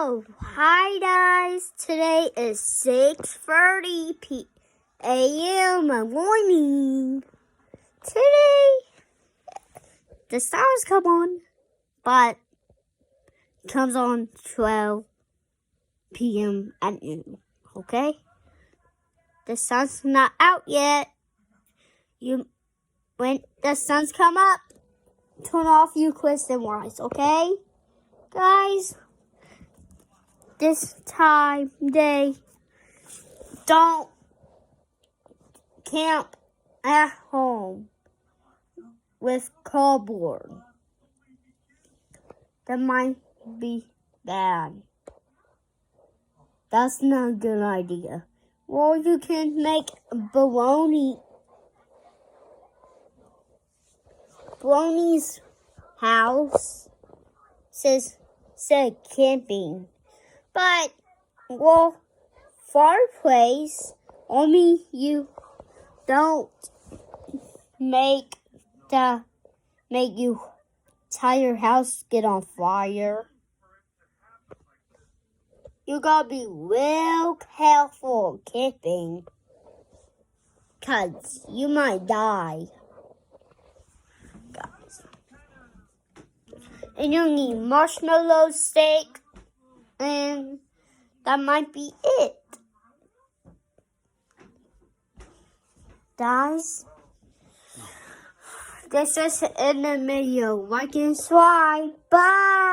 Oh, hi guys. Today is 6:30 a.m. morning. Today, the stars come on, but it comes on 12 p.m. at noon, okay? The sun's not out yet. When the sun's come up, turn off your Christian lights, okay? Guys, this time they don't camp at home with cardboard. That might be bad. That's not a good idea. Or you can make Bologna's house says camping. But, well, fireplace, only you don't make you entire house get on fire. You gotta be real careful camping, 'cause you might die, guys. And you need marshmallow steak, and that might be it. Guys, this is in the video. Like and subscribe. Bye.